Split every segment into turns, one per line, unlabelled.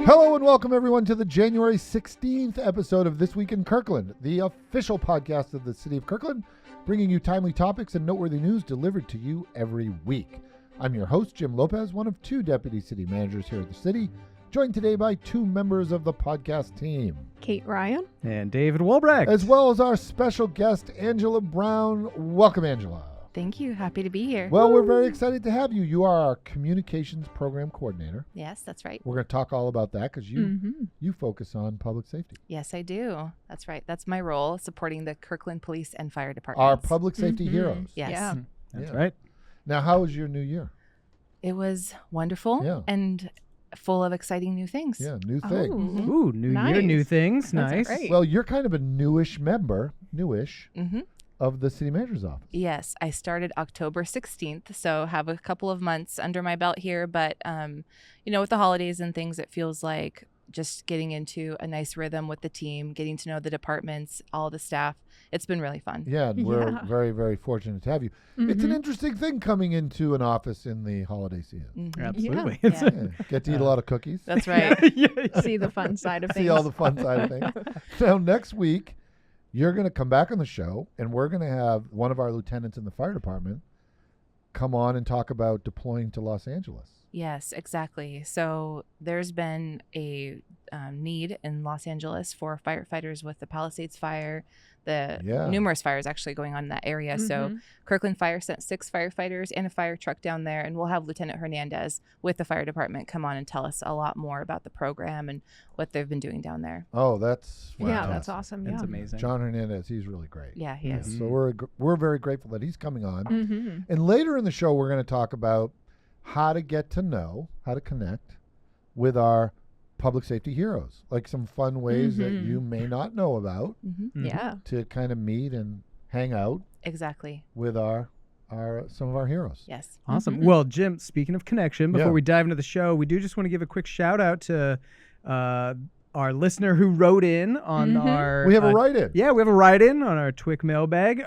Hello and welcome everyone to the January 16th episode of This Week in Kirkland, the official podcast of the City of Kirkland, bringing you timely topics and noteworthy news delivered to you every week. I'm your host, Jim Lopez, one of two deputy city managers here at the city, joined today by two members of the podcast team.
Kate Ryan.
And David Wolbrecht.
As well as our special guest, Angela Brown. Welcome, Angela.
Thank you. Happy to be here.
Well, we're very excited to have you. You are our communications program coordinator.
Yes, that's right.
We're going to talk all about that because you focus on public safety.
Yes, I do. That's right. That's my role, supporting the Kirkland Police and Fire Departments.
Our public safety heroes.
Yes.
Yeah.
That's right.
Now, how was your new year?
It was wonderful and full of exciting new things.
Yeah, new things.
Ooh, new year, new things. Nice.
Great.
Well, you're kind of a newish member, of the city manager's office.
Yes, I started October 16th, so have a couple of months under my belt here. But, with the holidays and things, it feels like just getting into a nice rhythm with the team, getting to know the departments, all the staff. It's been really fun.
Yeah, and we're very, very fortunate to have you. It's an interesting thing coming into an office in the holiday season.
Absolutely.
Yeah.
Get to eat a lot of cookies.
That's right.
See the fun side of things.
See all the fun side of things. So next week, you're going to come back on the show, and we're going to have one of our lieutenants in the fire department come on and talk about deploying to Los Angeles.
Yes, exactly. So there's been a need in Los Angeles for firefighters with the Palisades fire, the numerous fires actually going on in that area. So Kirkland Fire sent 6 firefighters and a fire truck down there, and we'll have Lieutenant Hernandez with the fire department come on and tell us a lot more about the program and what they've been doing down there.
Oh, that's fantastic.
Yeah, that's awesome.
That's amazing.
John Hernandez, he's really great.
Yeah, he is.
So we're very grateful that he's coming on. And later in the show, we're going to talk about how to get to know, how to connect with our public safety heroes, like some fun ways that you may not know about
Yeah.
to kind of meet and hang out
Exactly.
with our some of our heroes.
Yes.
Awesome. Well, Jim, speaking of connection, before we dive into the show, we do just want to give a quick shout out to our listener who wrote in on our...
We have a write-in.
Yeah, we have a write-in on our TWIC mailbag.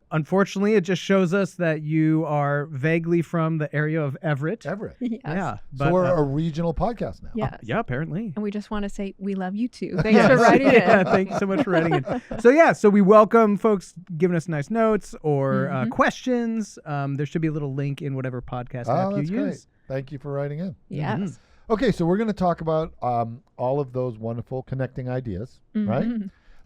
Unfortunately, it just shows us that you are vaguely from the area of Everett.
Yes.
Yeah.
So we're a regional podcast now.
Yes.
Yeah, apparently.
And we just want to say we love you too. Thanks for writing in.
Thank you so much for writing in. So we welcome folks giving us nice notes or questions. There should be a little link in whatever podcast app you use.
Great. Thank you for writing in.
Yes.
Okay, so we're going to talk about all of those wonderful connecting ideas, right?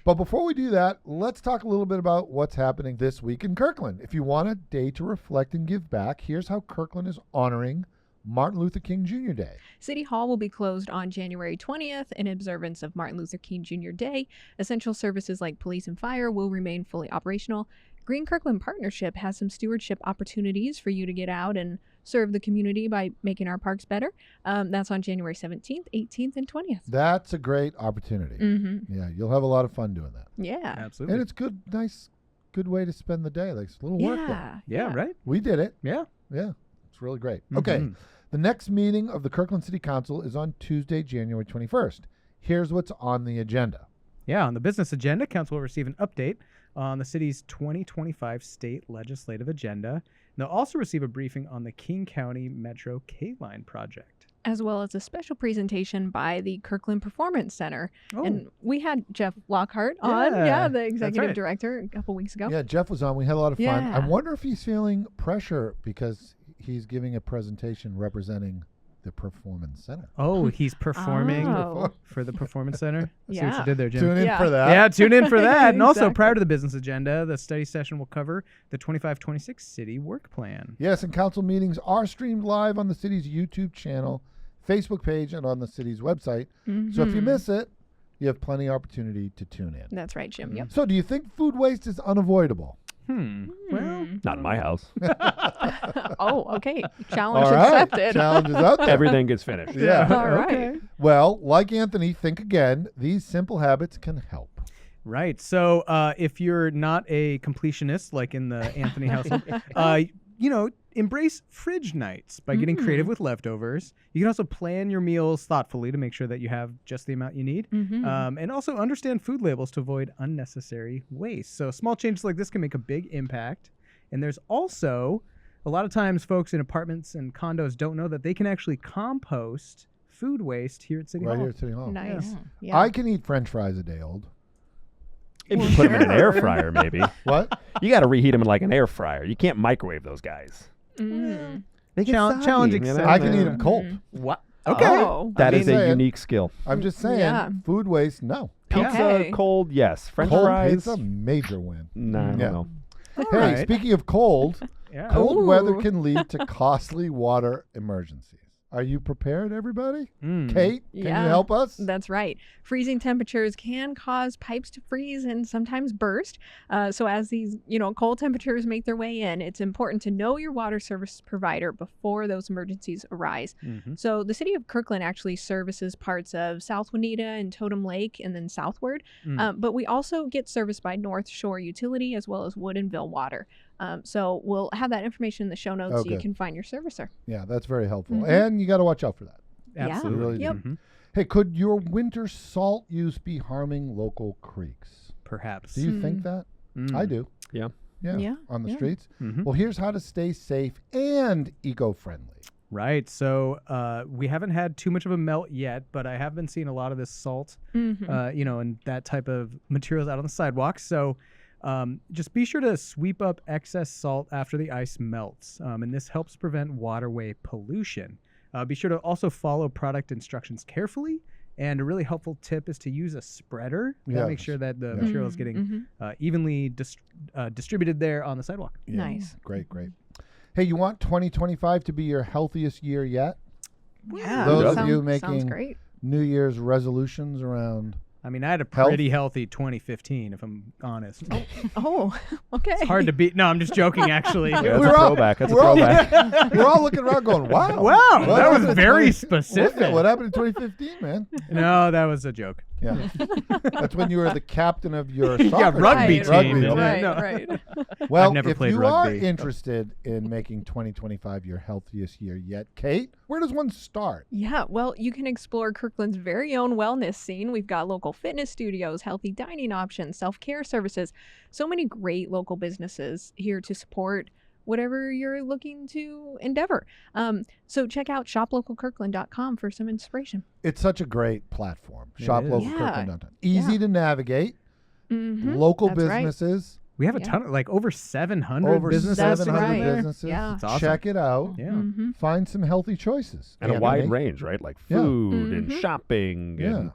But before we do that, let's talk a little bit about what's happening this week in Kirkland. If you want a day to reflect and give back, here's how Kirkland is honoring Martin Luther King Jr. Day.
City Hall will be closed on January 20th in observance of Martin Luther King Jr. Day. Essential services like police and fire will remain fully operational. Green Kirkland Partnership has some stewardship opportunities for you to get out and serve the community by making our parks better. That's on January 17th, 18th, and 20th.
That's a great opportunity. Yeah, you'll have a lot of fun doing that.
Yeah.
Absolutely.
And it's good way to spend the day. Like, it's a little work day.
Yeah, right?
We did it.
Yeah.
Yeah, it's really great. Okay, the next meeting of the Kirkland City Council is on Tuesday, January 21st. Here's what's on the agenda.
Yeah, on the business agenda, council will receive an update on the city's 2025 state legislative agenda. They'll also receive a briefing on the King County Metro K-Line project,
as well as a special presentation by the Kirkland Performance Center.
Oh.
And we had Jeff Lockhart on, the executive
right.
director, a couple weeks ago.
Yeah, Jeff was on. We had a lot of fun.
Yeah.
I wonder if he's feeling pressure because he's giving a presentation representing the Performance Center.
Oh, he's performing
Oh.
for the Performance Center. See what
Yeah.
you did there, Jim.
Tune in
Yeah.
for that.
Yeah, tune in for that. And also,
Exactly.
prior to the business agenda, the study session will cover the 25-26 city work plan.
Yes, and council meetings are streamed live on the city's YouTube channel, Facebook page, and on the city's website. So if you miss it, you have plenty of opportunity to tune in.
That's right, Jim. Yep.
So do you think food waste is unavoidable?
Well,
Not in my house.
Oh, okay. Challenge
All right.
accepted.
Challenge is out there.
Everything gets finished.
Yeah.
All right.
Well, like Anthony, think again. These simple habits can help.
right. So if you're not a completionist like in the Anthony household, embrace fridge nights by getting creative with leftovers. You can also plan your meals thoughtfully to make sure that you have just the amount you need. And also understand food labels to avoid unnecessary waste. So small changes like this can make a big impact. And there's also a lot of times folks in apartments and condos don't know that they can actually compost food waste here at City
Right
Hall.
here at City Hall.
Nice. Yeah.
I can eat French fries a day old.
If you put them in an air fryer, maybe.
What?
You got to reheat them in like an air fryer. You can't microwave those guys.
Mm.
They get
Challenge
soggy,
accepted.
I can eat them cold.
What?
Okay.
Okay.
Oh.
That is a
saying.
unique skill.
I'm just saying,
Yeah.
food waste, no.
Pizza
Okay.
cold, yes. French
Cold
fries,
pizza, major win.
no, I don't
Yeah.
know.
Hey,
right.
speaking of cold,
Yeah.
cold weather
Ooh.
can lead to costly water emergencies. Are you prepared, everybody?
Mm.
Kate, can
Yeah.
you help us?
That's right. Freezing temperatures can cause pipes to freeze and sometimes burst. So as these, cold temperatures make their way in, it's important to know your water service provider before those emergencies arise.
Mhm.
So the city of Kirkland actually services parts of South Juanita and Totem Lake and then southward. But we also get service by North Shore Utility as well as Woodinville Water. So we'll have that information in the show notes so you
Okay.
can find your servicer.
Yeah, that's very helpful.
Mhm.
And you got to watch out for that.
Yeah.
Absolutely.
You really do.
Yep.
Mhm.
Hey, could your winter salt use be harming local creeks?
Perhaps.
Do you think that?
Mm.
I do.
Yeah.
Yeah.
Yeah,
On the
yeah.
streets.
Mhm.
Well, here's how to stay safe and eco-friendly.
Right. So we haven't had too much of a melt yet, but I have been seeing a lot of this salt,
Mhm.
and that type of materials out on the sidewalks. So just be sure to sweep up excess salt after the ice melts. And this helps prevent waterway pollution. Be sure to also follow product instructions carefully. And a really helpful tip is to use a spreader. That makes
Yes.
sure that the
Yeah.
material is getting
Mhm.
evenly distributed there on the sidewalk.
Yeah.
Nice.
Great, great. Hey, you want 2025 to be your healthiest year yet?
Yeah.
Those of you
Sounds
making
great.
New Year's resolutions around
I mean, I had a
Health?
pretty healthy 2015, if I'm honest.
Oh, okay.
It's hard to beat. No, I'm just joking, actually.
Yeah, that's
We're
a
all-
throwback. That's a
we're all-
throwback.
we're all looking around going, wow.
Wow,
What
that
happened
was
in
very
20
specific.
What happened in 2015, man?
No, that was a joke.
Yeah. That's when you were the captain of your soccer
Yeah, rugby
team.
team.
Rugby team.
Right,
No.
right.
Well,
I've never
if
played
you are
rugby.
interested in making 2025 your healthiest year yet, Kate, where does one start?
Yeah, well, you can explore Kirkland's very own wellness scene. We've got local fitness studios, healthy dining options, self-care services, so many great local businesses here to support whatever you're looking to endeavor. So check out shoplocalkirkland.com for some inspiration.
It's such a great platform.
It
Shop
is.
local
Yeah.
Kirkland. Easy to navigate.
Mhm,
Local
that's right.
businesses.
We have a
Yeah.
ton of, like, over 700
Over
businesses.
700
right.
businesses.
Yeah.
It's awesome.
Check it out.
Yeah.
Mhm.
Find some healthy choices.
And a
Anthony.
wide range, right? Like
Yeah.
food and
Mhm.
shopping and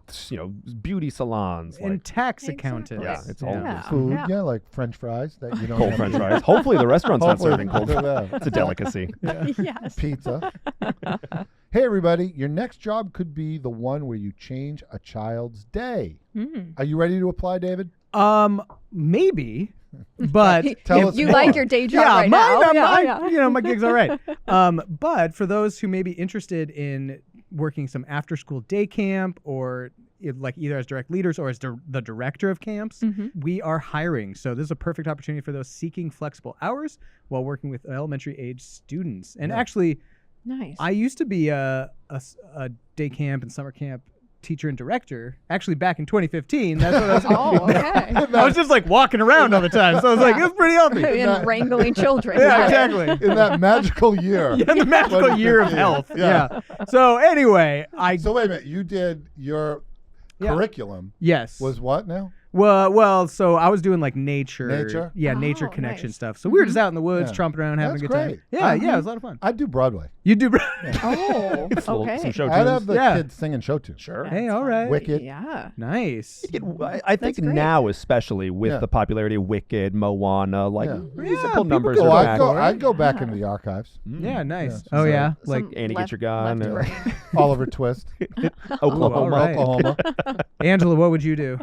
beauty salons.
And
Like
tax
Exactly.
accountants.
Yeah, it's all
Yeah.
Food,
Yeah.
yeah, like French fries that you don't
cold
have
French
to-
fries. Hopefully the restaurant's not
Hopefully
serving cold.
they're there.
It's a delicacy.
Yes.
Pizza. Hey, everybody, your next job could be the one where you change a child's day.
Mm.
Are you ready to apply, David?
Maybe, but
Tell
If
us
you
more.
like your day job
yeah,
right
mine,
now.
my gig's all right. But for those who may be interested in working some after-school day camp or like either as direct leaders or as the director of camps,
Mhm.
we are hiring. So this is a perfect opportunity for those seeking flexible hours while working with elementary age students. And
Yeah.
actually,
Nice.
I used to be a day camp and summer camp teacher and director. Actually, back in 2015, that's what I was.
Oh, okay.
I was just like walking around all the time, so I was like, it was pretty healthy.
And wrangling children.
Yeah,
Got it.
exactly.
In that magical year.
Yeah, the magical year of
2015.
health.
Yeah.
Yeah. So anyway,
So wait a minute. You did your
Yeah.
curriculum
yes.
was what now?
Well, so I was doing like nature.
Nature?
Yeah,
Oh,
nature connection
nice.
stuff. So we were just out in the woods,
Yeah.
tromping around, having
That's
a good time.
great.
Yeah,
Uh-huh.
yeah, it was a lot of fun.
I'd do Broadway.
You do.
Oh,
It's a little-
okay.
Some show
I'd
tunes.
have the
Yeah.
kids singing show tunes.
Sure.
Hey, all right.
Wicked.
Yeah.
Nice.
I think
That's great.
now, especially with
Yeah.
the popularity of Wicked, Moana, like
Yeah.
musical
people
numbers
go
Oh,
are
out
back.
for it.
I'd go back into the archives.
Yeah, nice.
Yeah,
Oh
so-
yeah, like
Some
Annie, get
left-
your gun.
left
and-
brain.
Oliver Twist.
Oklahoma.
all right.
Oklahoma.
Angela, what would you do?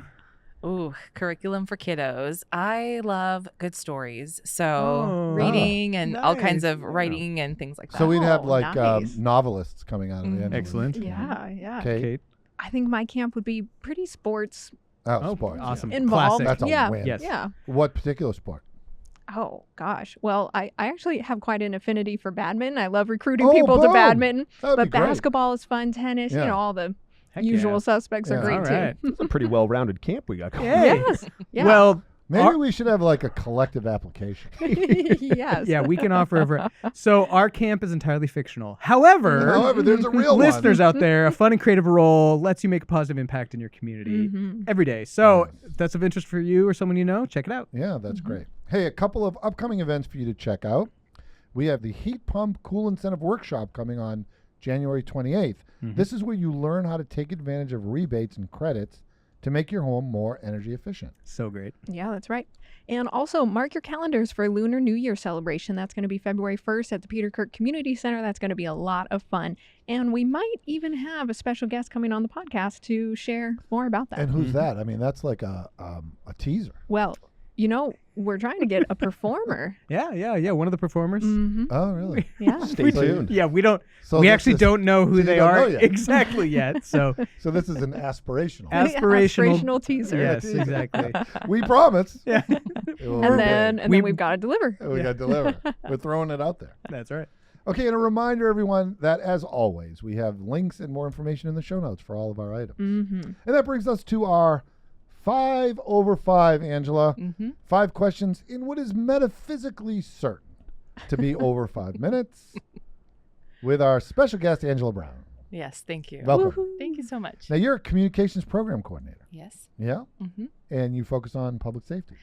Ooh, curriculum for kiddos. I love good stories. So
Oh,
reading and all kinds
nice.
of writing and things like that.
So we'd have
Oh,
like
nice.
novelists coming out of the end.
Excellent.
Yeah, yeah.
Kate.
Kate.
I think my camp would be pretty sports
Oh, sports. yeah.
awesome.
involved.
Classic.
That's a
yeah.
win.
Yes.
Yeah.
What particular sport?
Oh gosh. Well, I actually have quite an affinity for badminton. I love recruiting
Oh,
people to
boom.
badminton.
That'd
But
be great.
basketball is fun, tennis,
Yeah.
all the
Heck
usual
yeah.
suspects
Yeah.
are great
All right.
too.
It's a pretty well-rounded camp we got going.
Hey.
Yes. Yeah.
Well,
Maybe we should have like a collective application.
Yes.
Yeah, we can offer So our camp is entirely fictional. However,
there's a real
listeners
one.
out there, a fun and creative role lets you make a positive impact in your community every day. So if that's of interest for you or someone you know, check it out.
Yeah, that's great. Hey, a couple of upcoming events for you to check out. We have the Heat Pump Cool Incentive Workshop coming on January 28th. This is where you learn how to take advantage of rebates and credits to make your home more energy efficient.
So great.
Yeah, that's right. And also mark your calendars for Lunar New Year celebration. That's going to be February 1st at the Peter Kirk Community Center. That's going to be a lot of fun. And we might even have a special guest coming on the podcast to share more about that.
And who's that? I mean, that's like a teaser.
Well, you know, we're trying to get a performer.
Yeah. One of the performers.
Oh, really?
Yeah.
Stay tuned.
Yeah, we don't.
So
we
this
actually
is-
don't know who
so you
they
don't know
are
yet.
exactly yet. So
So this is an aspirational.
Aspirational teaser.
Yes, exactly.
We promise.
Yeah,
It will
And
be
then
big.
and then we've got to deliver.
We got to deliver. We're throwing it out there.
that's right.
Okay, and a reminder, everyone, that as always, we have links and more information in the show notes for all of our items. And that brings us to our 5 over 5, Angela. 5 questions in what is metaphysically certain to be over 5 minutes with our special guest, Angela Brown.
Yes, thank you.
Welcome.
Thank you so much.
Now, you're a communications program coordinator.
Yes.
Yeah?
hmm
And you focus on public safety.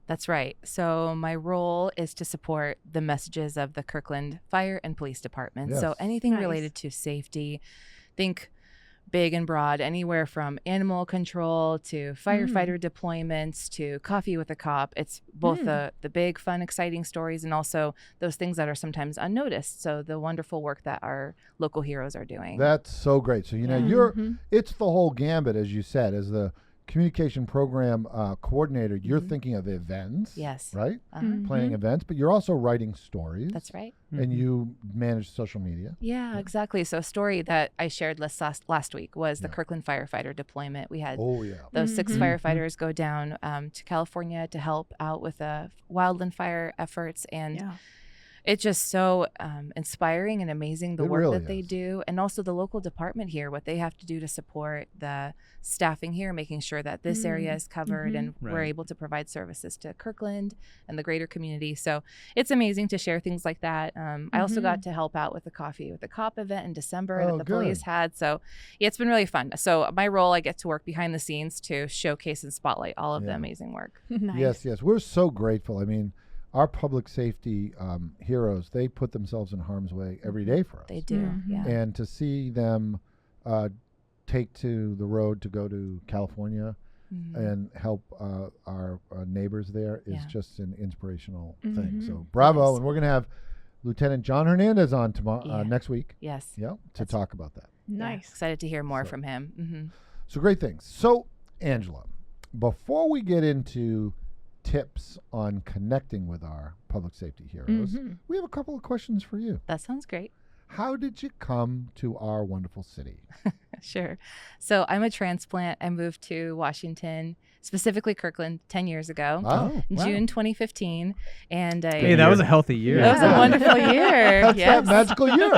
That's right. So my role is to support the messages of the Kirkland Fire and Police Department.
Yes.
So anything
Nice.
related to safety, think big and broad, anywhere from animal control to firefighter deployments to coffee with a cop. It's both the big, fun, exciting stories and also those things that are sometimes unnoticed. So the wonderful work that our local heroes are doing.
That's so great. So, you know, it's the whole gambit, as you said, as the communication program coordinator, you're thinking of events.
Yes.
Right?
Uh-huh.
Planning events, but you're also writing stories.
That's right.
And you manage social media.
Yeah, exactly. So a story that I shared last week was the Kirkland firefighter deployment. We had
Oh, yeah.
those 6 firefighters go down to California to help out with the wildland fire efforts. And it's just so inspiring and amazing, the
It
work
really
that they
is.
do. And also the local department here, what they have to do to support the staffing here, making sure that this area is covered and we're
Right.
able to provide services to Kirkland and the greater community. So it's amazing to share things like that. I also got to help out with the Coffee with the Cop event in December
Oh,
that the police
good.
had. So yeah, it's been really fun. So my role, I get to work behind the scenes to showcase and spotlight all of the amazing work.
Nice.
Yes. We're so grateful. I mean, our public safety heroes, they put themselves in harm's way every day for us.
They do. Yeah.
And to see them take to the road to go to California and help our neighbors there is just an inspirational thing. So bravo.
Yes.
And we're going to have Lieutenant John Hernandez on tomorrow next week.
Yes.
Yeah, to talk about that.
Yeah,
Nice.
excited to hear more from him.
So great things. So, Angela, before we get into tips on connecting with our public safety heroes, we have a couple of questions for you.
That sounds great.
How did you come to our wonderful city?
Sure. So I'm a transplant. I moved to Washington, specifically Kirkland, 10 years ago.
Oh, wow.
June 2015. And
Hey, that was a healthy year.
That was a wonderful year.
That's
yes.
that magical year.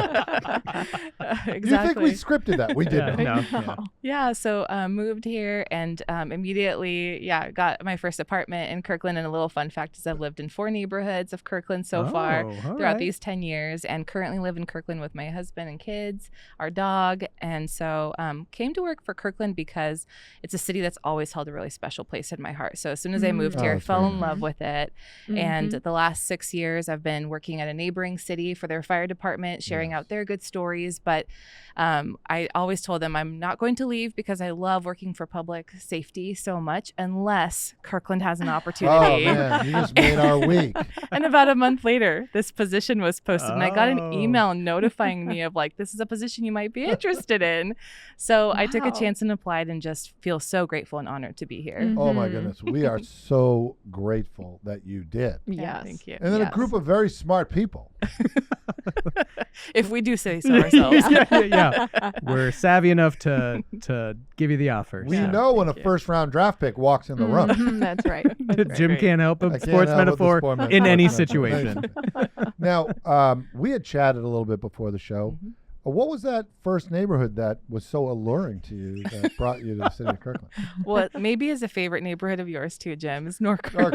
Exactly.
You think we scripted that? We didn't.
No.
Yeah, so moved here and immediately, got my first apartment in Kirkland. And a little fun fact is I've lived in 4 neighborhoods of Kirkland so far
all
throughout
right.
these 10 years and currently live in Kirkland with my husband and kids, our dog. And so came to work for Kirkland because it's a city that's always held a really special place in my heart. So as soon as I moved here, I
that's
fell
very
in love with it. And the last 6 years, I've been working at a neighboring city for their fire department, sharing out their good stories. But I always told them I'm not going to leave because I love working for public safety so much unless Kirkland has an
Oh,
opportunity.
man. You just made our week.
And about a month later, this position was posted, and I got an
Oh.
email notifying me of like, this is a position you might be interested in. So I took a
Wow.
chance and applied and just feel so grateful and honored to be here.
Oh, my goodness. We are so grateful that you did.
Yes.
Thank you.
And then a
Yes.
group of very smart people.
If we do say so ourselves.
yeah. We're savvy enough to give you the offer.
We
so.
know when a first-round draft pick walks in the room.
Mhm, that's right.
Jim can't help
I
a
can't
sports
help with the
metaphor
sport
in any
metaphor.
situation.
Now, we had chatted a little bit before the show. What was that first neighborhood that was so alluring to you that brought you to the city of Kirkland?
Well, maybe is a favorite neighborhood of yours too, Jim, is Norkirk.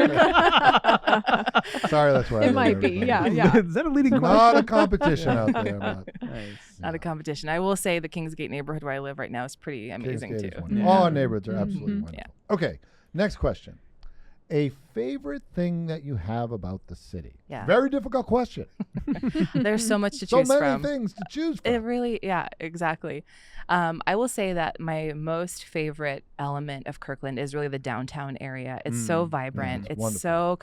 Sorry, that's where
It might be. Yeah.
Is that a leading question?
Not a competition out there. But
Not a competition. I will say the Kingsgate neighborhood where I live right now is pretty amazing
Kingsgate is
too.
wonderful. All our neighborhoods are absolutely
Mhm.
wonderful. Okay, next question. A favorite thing that you have about the city?
Yeah.
Very difficult question.
There's so much to
So
choose
many
from.
things to choose from.
It really, yeah, exactly. I will say that my most favorite element of Kirkland is really the downtown area. It's so vibrant.
it's
It's
wonderful.
so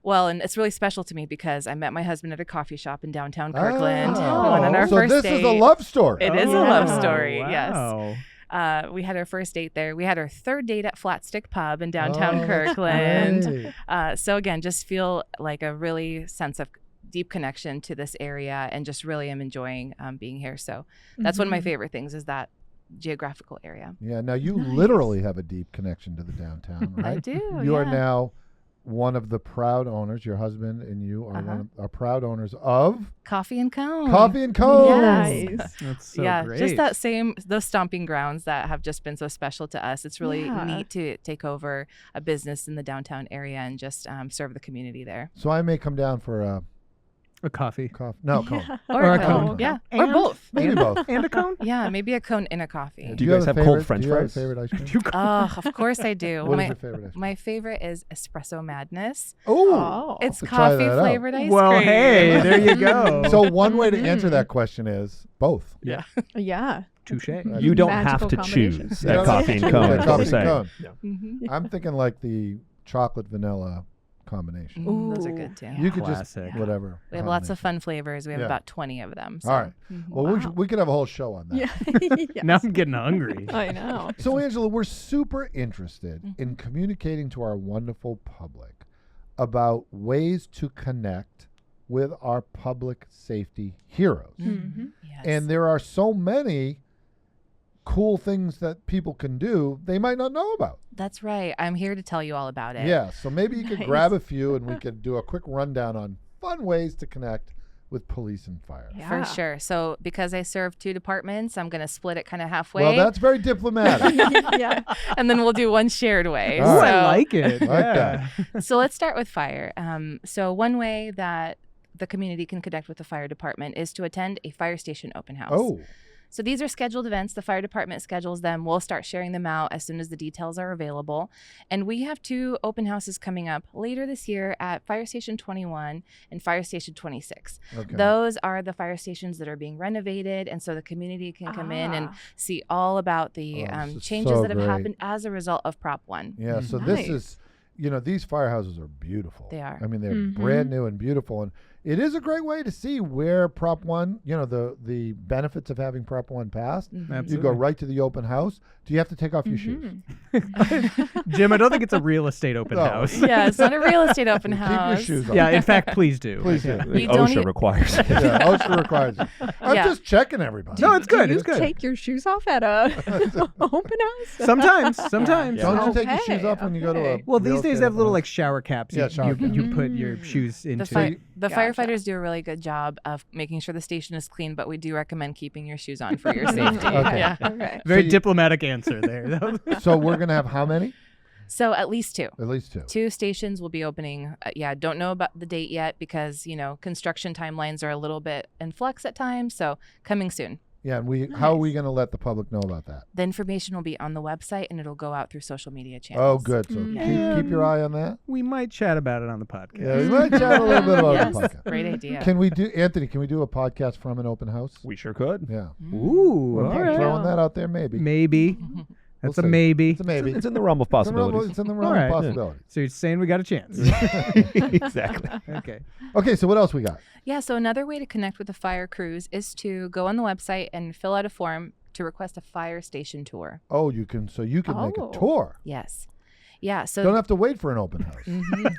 well, and it's really special to me because I met my husband at a coffee shop in downtown Kirkland.
Oh.
Went on our
So
first
this
date.
is a love story.
It is a love
Oh,
story. Yes.
wow.
We had our first date there. We had our third date at Flatstick Pub in downtown
Oh,
Kirkland.
great.
So again, just feel like a really sense of deep connection to this area and just really am enjoying being here. So that's one of my favorite things is that geographical area.
Yeah, now you
Nice.
literally have a deep connection to the downtown, right?
I do.
You are
yeah.
now one of the proud owners, your husband and you are
Uh-huh.
are proud owners of
Coffee and Cone.
Coffee and Cones.
Nice.
That's so
yeah,
great.
just those stomping grounds that have just been so special to us. It's really
Yeah.
neat to take over a business in the downtown area and just serve the community there.
So I may come down for a
a coffee.
coffee. No, cone.
Or a cone.
Yeah,
And-
or both.
Maybe both.
And a cone?
Yeah, maybe a cone in a coffee.
Do you guys
have
have
a
cold
favorite-
French
do you have a
fries?
favorite ice cream?
Oh, of course I do.
What is your favorite ice cream?
My favorite is Espresso Madness.
Oh,
It's
to try
coffee
that out.
flavored ice
Well,
cream.
hey, there you go.
So one way to answer that question is both.
Yeah.
Yeah.
Touche.
You don't
Magical
have to
combination.
choose
You
at
don't have
coffee
to
and
choose
cone.
at
is what we're
coffee and
saying.
cone.
Mhm.
I'm thinking like the chocolate vanilla combination.
Those are
Ooh.
good too.
You could
Classic.
just whatever.
We have lots of
combination.
fun flavors. We have
Yeah.
about 20 of them. So.
All right.
Mhm.
Well,
Wow.
we could have a whole show on that.
Yeah. Yes.
Now I'm getting hungry.
I know.
So, Angela, we're super interested
Mhm.
in communicating to our wonderful public about ways to connect with our public safety heroes.
Mm-hmm.
Yes.
And there are so many cool things that people can do they might not know about.
That's right. I'm here to tell you all about it.
Yeah, so maybe you could
Nice.
grab a few and we could do a quick rundown on fun ways to connect with police and fire.
Yeah.
For sure. So because I serve two departments, I'm going to split it kind of halfway.
Well, that's very diplomatic.
Yeah.
and then we'll do one shared way.
All
Ooh,
right.
I like it.
Like
Yeah.
So let's start with fire. So one way that the community can connect with the fire department is to attend a fire station open house.
Oh,
So these are scheduled events. The fire department schedules them. We'll start sharing them out as soon as the details are available. And we have two open houses coming up later this year at Fire Station 21 and Fire Station 26.
okay.
Those are the fire stations that are being renovated. And so the community can come in and see all about the
Oh, this is
changes
so
that have
great.
happened as a result of Prop 1.
Yeah, so this
Nice.
is, these firehouses are beautiful.
They are.
I mean, they're
Mhm.
brand new and beautiful. And it is a great way to see where Prop 1, the benefits of having Prop 1 passed.
Mhm.
You
Absolutely.
go right to the open house. Do you have to take off your shoes?
Jim, I don't think it's a real estate open
No.
house.
Yeah, it's not a real estate open
Keep your
house.
shoes on.
Yeah, in fact, please do.
Please do.
I
You
think
don't
OSHA
e-
requires it.
Yeah, OSHA requires it. I'm
Yeah.
just checking everybody.
No, it's good.
Do you
It's good.
take your shoes off at a open house?
Sometimes.
Yeah.
Don't you take your
Okay,
shoes off when you go to a
okay.
Well,
real
these days
estate
they have
open
little
house?
like shower caps.
Yeah,
you,
shower
you,
caps.
you put your
Mm.
shoes
The,
into.
the
Gotcha.
firefighters do a really good job of making sure the station is clean, but we do recommend keeping your shoes on for your safety.
Okay.
Yeah.
Okay.
Very
So you-
diplomatic answer there.
So we're going to have how many?
So at least two.
At least two.
Two stations will be opening. Don't know about the date yet because, construction timelines are a little bit in flux at times. So coming soon.
Yeah, and how are we
Nice.
going to let the public know about that?
The information will be on the website and it'll go out through social media
Oh,
channels.
good. So
Mm.
keep your eye on that.
We might chat about it on the podcast.
Yeah, we might chat a little bit about
Yes,
the podcast.
great idea.
Can we do a podcast from an open house?
We sure could.
Yeah.
Ooh,
Well,
all
I'm
right.
throwing that out there, maybe.
Maybe.
Mhm.
That's
We'll
a
see.
maybe.
It's a maybe.
It's in the realm of possibilities.
It's in the realm
All right.
of possibilities.
So you're saying we got a chance.
Exactly.
Okay.
Okay, so what else we got?
Yeah, so another way to connect with the fire crews is to go on the website and fill out a form to request a fire station tour.
Oh, you can make a
Oh.
tour.
Yes. Yeah, so
Don't have to wait for an open house.
Mhm.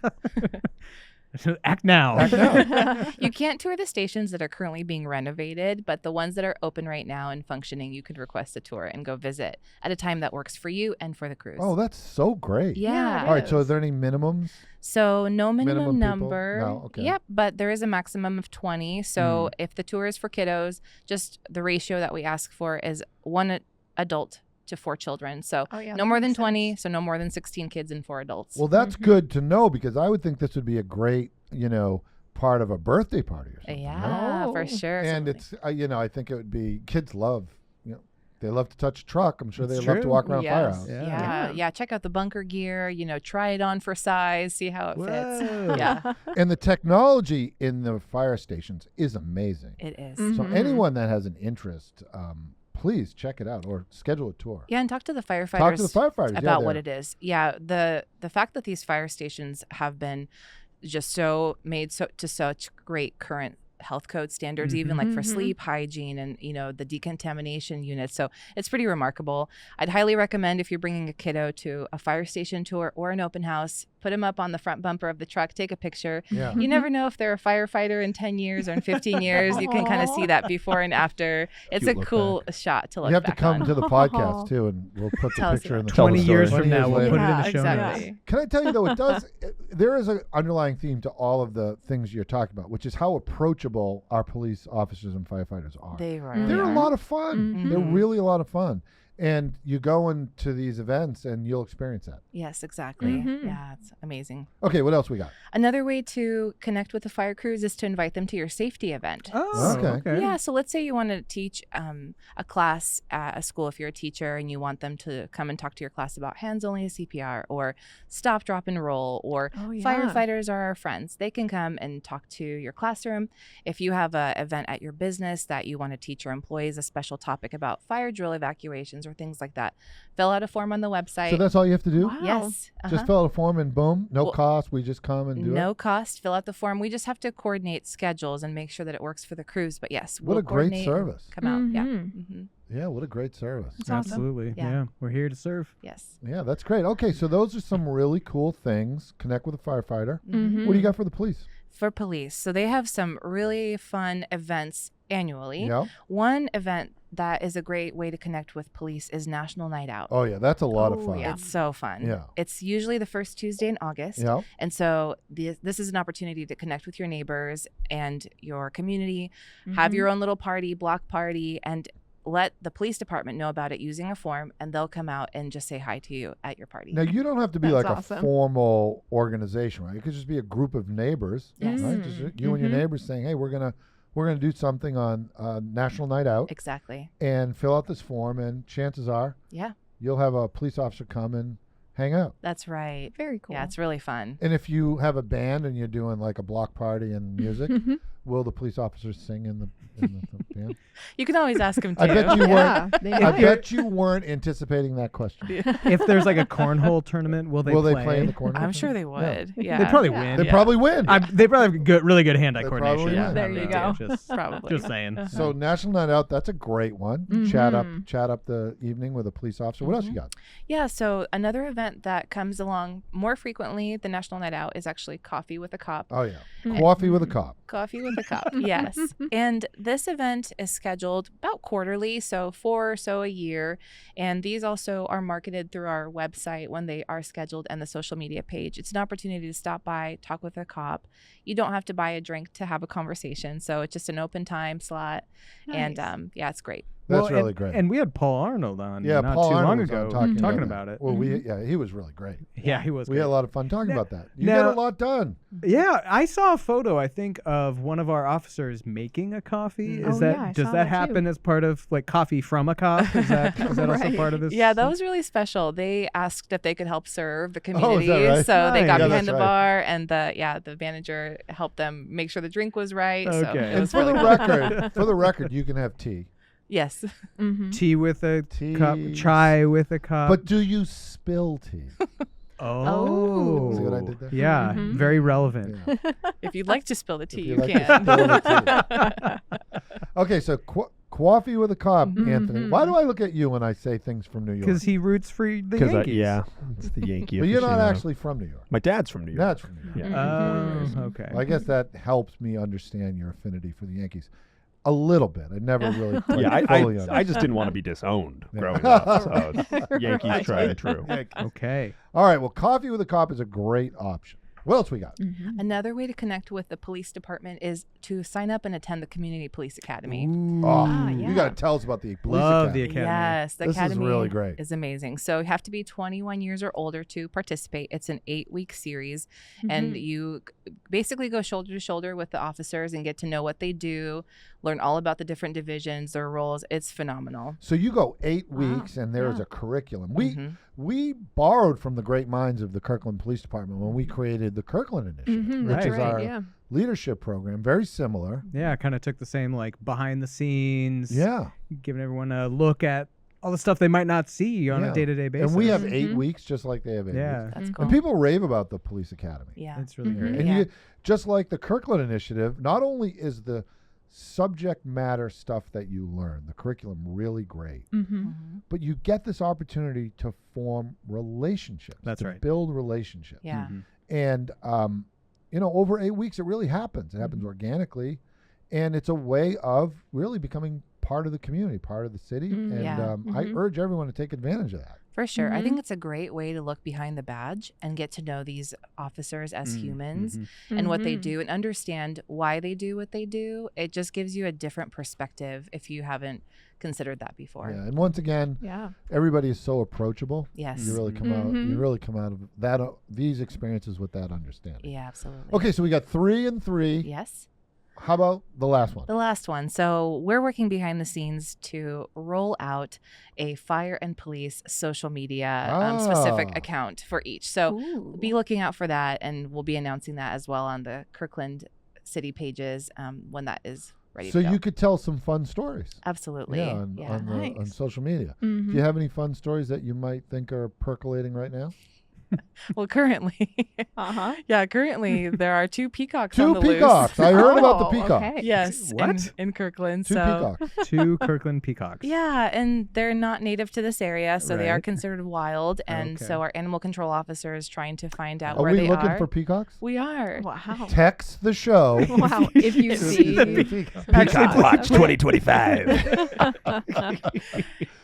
Act now.
Act now.
You can't tour the stations that are currently being renovated, but the ones that are open right now and functioning, you could request a tour and go visit at a time that works for you and for the cruise.
Oh, that's so great.
Yeah.
All right. So, are there any minimums?
So no minimum
people?
number.
No, okay.
Yep, but there is a maximum of 20. So if the tour is for kiddos, just the ratio that we ask for is 1 adult to 4 children. So no more than 20, so no more than 16 kids and 4 adults.
Well, that's good to know, because I would think this would be a great, part of a birthday party or something.
Yeah,
right?
for sure.
And it's, I think it would be, kids love, they love to touch a truck. I'm sure they
It's
love to
true.
walk around
Yes.
Firehouse.
Yeah. Check out the bunker gear, try it on for size, see how it fits.
Whoa.
Yeah,
And the technology in the fire stations is amazing.
it is.
So
Mhm.
anyone that has an interest, please check it out or schedule a tour.
Yeah, and talk to the firefighters.
Talk to the firefighters
about what it is. Yeah, the fact that these fire stations have been just to such great current health code standards, even like for sleep hygiene and the decontamination units. So it's pretty remarkable. I'd highly recommend, if you're bringing a kiddo to a fire station tour or an open house, put him up on the front bumper of the truck, take a picture.
Yeah.
You never know if they're a firefighter in 10 years or in 15 years. You can kind of see that before and after. It's
Cute
a
look
cool shot to look
You have to
back
come
on.
to the podcast too, and we'll put the
Tell us
picture in the
Tell the
20
story.
years
20
from now,
years
we'll
later.
put it in
Yeah,
the show notes.
exactly.
Can I tell you though, there is an underlying theme to all of the things you're talking about, which is how approachable our police officers and firefighters are.
They
They're
really
They're
are.
a lot of fun.
Mhm.
They're really a lot of fun. And you go into these events and you'll experience that.
Yes, exactly.
Mhm.
Yeah, it's amazing.
Okay, what else we got?
Another way to connect with the fire crews is to invite them to your safety event.
Oh,
Okay.
okay.
Yeah, so let's say you want to teach a class at a school if you're a teacher and you want them to come and talk to your class about hands-only CPR or stop, drop, and roll, or firefighters are our friends. They can come and talk to your classroom. If you have an event at your business that you want to teach your employees a special topic about fire drill evacuations or things like that, fill out a form on the website.
So that's all you have to do?
Wow.
Yes.
Just fill out a form and boom, no
Well,
cost. We just come and do it.
No cost. Fill out the form. We just have to coordinate schedules and make sure that it works for the crews. But yes,
What
we'll
a great
coordinate and
service.
Come out. Yeah.
Mhm.
hmm
Yeah, what a great service.
That's awesome.
Absolutely.
Yeah.
Yeah. We're here to serve.
Yes.
Yeah, that's great. Okay, so those are some really cool things. Connect with a firefighter.
Mhm.
What do you got for the police?
For police, so they have some really fun events annually.
Yeah.
One event that is a great way to connect with police is National Night Out.
Oh, yeah, that's a lot of
Oh,
fun.
yeah.
It's so fun.
Yeah.
It's usually the first Tuesday in August.
Yeah.
And so this is an opportunity to connect with your neighbors and your community, have your own little party, block party, and let the police department know about it using a form, and they'll come out and just say hi to you at your party.
Now, you don't have to be
That's
like
awesome.
a formal organization, right? It could just be a group of neighbors,
Yes.
right? Just you and your
Mhm.
neighbors saying, hey, we're gonna do something on National Night Out,
Exactly.
and fill out this form, and chances are
Yeah,
you'll have a police officer come and hang out.
that's right.
Very cool.
Yeah, it's really fun.
And if you have a band and you're doing like a block party and music,
Mhm.
will the police officers sing in the band?
You can always ask them to.
I bet you
Yeah,
weren't.
they
I
might.
bet you weren't anticipating that question.
If there's like a cornhole tournament, will they
play in the corner?
I'm sure they would. Yeah.
They probably
Yeah.
win.
They probably win.
They probably have really good hand-eye
They
coordination.
probably
win.
There you go.
Just,
Probably.
just saying.
So National Night Out, that's a great one. Chat
Mhm.
up the evening with a police officer. What else you got?
Yeah, so another event that comes along more frequently than National Night Out is actually Coffee with a Cop.
Oh yeah, coffee with a cop.
Coffee with a Cop, yes. And this event is scheduled about quarterly, so 4 or so a year. And these also are marketed through our website when they are scheduled and the social media page. It's an opportunity to stop by, talk with a cop. You don't have to buy a drink to have a conversation, so it's just an open time slot.
Nice.
And yeah, it's great.
That's
Well,
really
and,
great.
And we had Paul Arnold on
Yeah,
not
Paul
too
Arnold
long
was on
ago
talking
about it.
Well, he was really great.
Yeah, he was.
We had a
great.
lot of fun talking about that. You
now-
get a lot done.
Yeah, I saw a photo, I think, of one of our officers making a coffee.
Oh,
Is that
yeah, I
does
saw
that
that
happen as part of like coffee from a cop? Is that also
Right.
part of this?
Yeah, that was really special. They asked if they could help serve the
Oh, is
community,
that right?
so they got
Nice.
Yeah,
behind the
that's right.
bar, and the manager helped them make sure the drink was right. So
Okay.
it
And
was
for
really
the
cool.
record, you can have tea.
Yes.
Mhm.
tea with a cup,
Tea.
chai with a cup.
But do you spill tea?
oh,
See what I did there?
Yeah,
Mhm.
very relevant.
Yeah.
If you'd like to spill the tea,
If
you
you'd like to
can.
spill the tea. Okay, so Coffee with a Cop,
Mhm.
Anthony. Why do I look at you when I say things from New York?
Because he roots for the Yankees.
Yeah, it's the Yankee.
But you're not
aficionado.
actually from New York.
My dad's from New York.
That's from New York.
Yeah.
Oh, okay.
Well, I guess that helps me understand your affinity for the Yankees a little bit. I never really like,
Yeah,
fully
I just didn't want to be disowned
Yeah.
growing up. So it's Yankees tried and true.
Okay.
All right. Well, Coffee with a Cop is a great option. What else we got?
Another way to connect with the police department is to sign up and attend the Community Police Academy.
Ooh.
Oh,
yeah.
you got to tell us about the police
Love the
academy.
academy.
Yes, the
This is
academy
really great.
is amazing. So you have to be 21 years or older to participate. It's an 8-week series, and you basically go shoulder to shoulder with the officers and get to know what they do, learn all about the different divisions, their roles. It's phenomenal.
So you go 8
Wow.
weeks, and there is
Yeah.
a curriculum.
Mhm.
We borrowed from the great minds of the Kirkland Police Department when we created the Kirkland Initiative,
Right.
which is our
yeah.
leadership program. Very similar.
Yeah, kind of took the same like behind the scenes,
Yeah.
giving everyone a look at all the stuff they might not see on
Yeah.
a day-to-day basis.
And we have
Mhm.
8 weeks just like they have 8
Yeah.
weeks.
That's
Mhm.
cool.
And people rave about the police academy.
Yeah.
It's really
Mhm.
great.
And
Yeah.
you, just like the Kirkland Initiative, not only is the subject matter stuff that you learn, the curriculum really great,
Mhm.
but you get this opportunity to form relationships.
That's
to
right.
build relationships.
Yeah.
Mhm.
And, over 8 weeks, it really happens. It happens organically. And it's a way of really becoming part of the community, part of the city.
Mm,
And
yeah.
I
Mhm.
urge everyone to take advantage of that.
For sure. I
Mhm.
think it's a great way to look behind the badge and get to know these officers as humans and what they do and understand why they do what they do. It just gives you a different perspective if you haven't considered that before.
Yeah. And once again,
Yeah.
everybody is so approachable.
Yes.
You really come out. You
Mhm.
really come out of that. These experiences with that understanding.
Yeah, absolutely.
Okay, so we got 3 and 3.
Yes.
How about the last one?
The last one. So we're working behind the scenes to roll out a fire and police social media specific
Ah.
account for each. So
Ooh.
be looking out for that, and we'll be announcing that as well on the Kirkland city pages when that is ready
So
to go.
you could tell some fun stories.
Absolutely.
Yeah, on,
Yeah.
on, on
Nice.
social media.
Mhm.
Do you have any fun stories that you might think are percolating right now?
Well, currently,
Uh-huh.
currently there are 2 peacocks
Two
on the
peacocks.
loose.
I heard about the
Oh,
peacock.
okay.
Yes.
What?
In Kirkland.
Two
so
peacocks.
2 Kirkland peacocks.
yeah, and they're not native to this area, so they are
Right.
considered wild. And
Okay.
so our animal control officer is trying to find out
Are
where
we
they
looking
are.
for peacocks?
We are.
Wow.
Text the show.
Wow. If you see.
Peacock Watch 2025.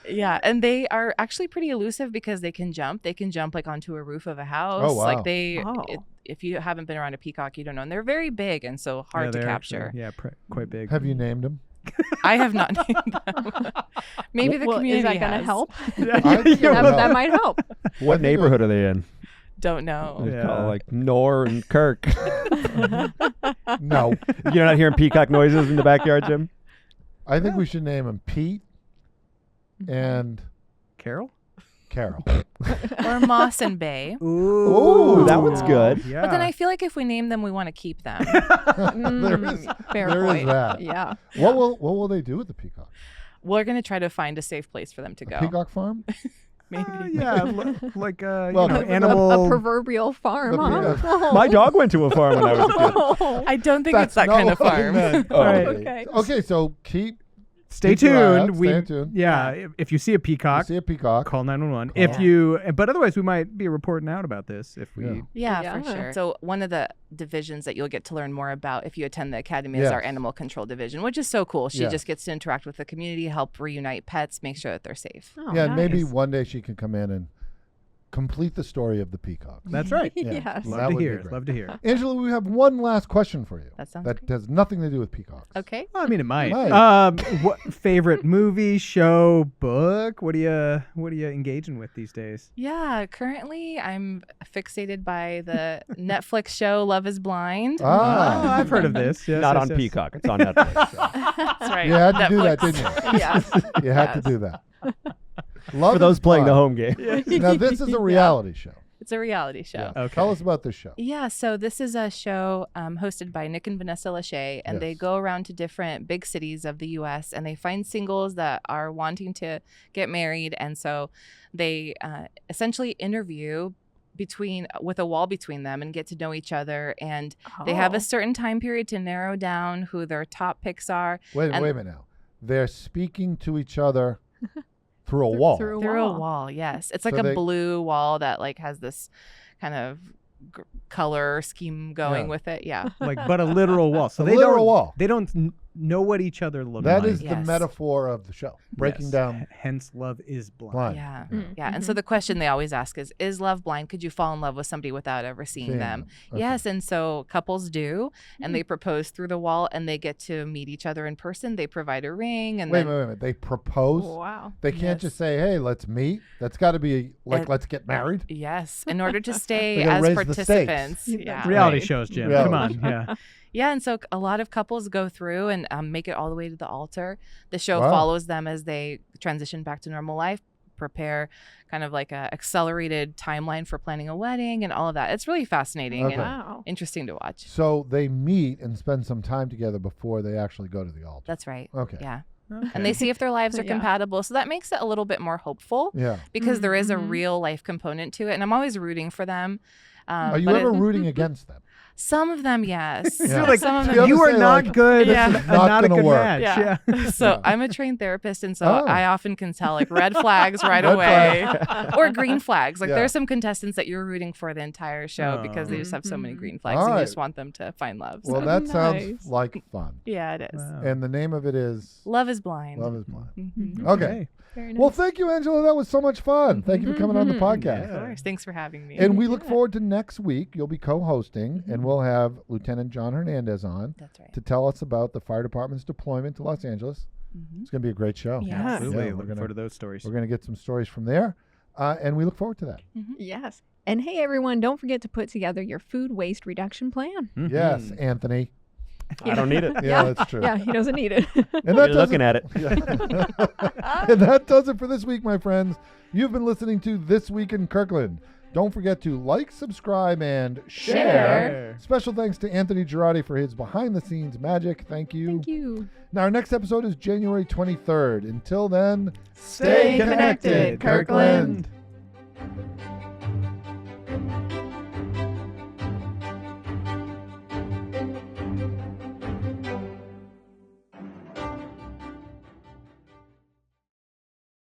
Yeah, and they are actually pretty elusive because they can jump. They can jump like onto a roof of a house.
Oh, wow.
Like they,
Oh.
if you haven't been around a peacock, you don't know. And they're very big and so hard to
they're
capture.
actually- quite big.
Have you named them?
I have not named them. Maybe the
Well,
community
is that going to
has.
help?
I think it would
that
help.
might help.
What neighborhood are they in?
Don't know.
It's
Yeah.
called like Nor and Kirk.
No.
You're not hearing peacock noises in the backyard, Jim?
I think we should name them Pete and
Carol?
Carol.
Or Moss and Bay.
Ooh, that one's good.
Yeah.
But then I feel like if we name them, we want to keep them.
There is-
Fair
there is
point.
that.
Yeah.
What will they do with the peacock?
We're going to try to find a safe place for them to
A
go.
peacock farm?
Maybe.
yeah, like
Well, the-
animal.
A proverbial farm,
The
huh?
peacock-
My dog went to a farm when I was a kid.
Oh.
I don't think
That's
it's that
not
kind of
what I
farm.
meant.
Oh,
Right.
Okay.
Okay, so
Stay
keep your eye out,
tuned.
stay tuned.
Yeah, if you see a
you
peacock,
see a peacock.
call 911.
Call.
If you, but otherwise we might be reporting out about this if we.
Yeah.
Yeah, for
Yeah.
sure. So one of the divisions that you'll get to learn more about if you attend the academy is
Yes.
our animal control division, which is so cool. She
Yeah.
just gets to interact with the community, help reunite pets, make sure that they're safe.
Oh,
Yeah, and maybe
nice.
one day she can come in and complete the story of the peacock.
That's right.
Yeah.
Yes.
That
Love to
would be
hear.
great.
Love to hear.
Angela, we have one last question for you.
That sounds
That
great.
has nothing to do with peacocks.
Okay.
Well, I mean, it might.
Might.
What favorite movie, show, book? What are you engaging with these days?
Yeah, currently I'm fixated by the Netflix show Love is Blind.
Ah.
Oh, I've heard of this. Yes,
Not
yes,
on
yes.
Peacock. It's on Netflix. So.
That's right.
You had to do that,
Netflix.
didn't you?
Yes.
You had to
Yes.
do that. Love
For those
is
playing the
Blind.
home game.
Now, this is a reality show.
It's a reality show.
Yeah.
Okay.
Tell us about this show.
Yeah, so this is a show hosted by Nick and Vanessa Lachey, and they
Yes.
go around to different big cities of the U.S. and they find singles that are wanting to get married, and so they essentially interview with a wall between them and get to know each other, and they have
Oh.
a certain time period to narrow down who their top picks are.
Wait a
And-
minute now. they're speaking to each other through a wall.
Through
a wall, yes. It's like
So
a blue wall that like has this kind of color scheme going with it. Yeah.
But a literal wall. So
A literal wall.
They don't know what each other look
That
like.
is the metaphor of the show. Breaking
Yes.
down.
Hence, love is blind.
Blind.
Yeah.
Mm.
Yeah. And so the question they always ask is love blind? Could you fall in love with somebody without ever seeing them?
Okay.
Yes. And so couples do, and they propose through the wall, and they get to meet each other in person. They provide a ring. And
Wait a minute. They propose.
Wow.
They can't just say, "Hey, let's meet." That's got to be like, "Let's get married."
Yes. In order to stay
They gotta
as
raise the stakes.
participants. Yeah.
Reality shows, Jim.
Reality.
Come on. Yeah.
Yeah, and so a lot of couples go through and make it all the way to the altar. The show
Wow.
follows them as they transition back to normal life, prepare kind of like a accelerated timeline for planning a wedding and all of that. It's really fascinating
Okay.
and
Wow.
interesting to watch.
So they meet and spend some time together before they actually go to the altar.
That's right.
Okay.
Yeah.
Okay.
And they see if their lives are
Yeah.
compatible. So that makes it a little bit more hopeful
Yeah.
because there is a
Mhm.
real life component to it. And I'm always rooting for them.
Are you
but
ever rooting against them?
some of them, yes.
Yeah.
Like,
Some of
The
them,
other
you are
say,
not
like,
good.
Yeah.
This is
Not
not a
gonna
good
work.
match.
Yeah. So
Yeah.
I'm a trained therapist, and so
Oh.
I often can tell like red flags right
Red
away or green flags. Like
Yeah.
there's some contestants that you're rooting for the entire show because they just have so many
Mhm.
green flags
All
and
right.
you just want them to find love.
Well,
So.
that
Nice.
sounds like fun.
Yeah, it is.
Wow.
And the name of it is
Love is blind.
Love is Blind.
Mhm.
Okay.
Very nice.
Well, thank you, Angela. That was so much fun. Thank you for coming on the
Mhm.
podcast.
Of course. Thanks for having me.
And we look forward to next week. You'll be co-hosting,
Mm-hmm.
and we'll have Lieutenant John Hernandez on
That's right.
to tell us about the fire department's deployment to Los Angeles.
Mhm.
It's going to be a great show.
Yeah.
Absolutely.
Yeah, we're
Looking forward to those stories.
We're going to get some stories from there, and we look forward to that.
Yes. And hey, everyone, don't forget to put together your food waste reduction plan.
Mhm.
Yes, Anthony.
I don't need it.
Yeah, that's true.
Yeah, he doesn't need it.
And
You're
that
looking at it.
Yeah. And that does it for this week, my friends. You've been listening to This Week in Kirkland. Don't forget to like, subscribe, and share. Special thanks to Anthony Girardi for his behind-the-scenes magic. Thank you.
Thank you.
Now, our next episode is January 23rd. Until then,
Stay connected, Kirkland.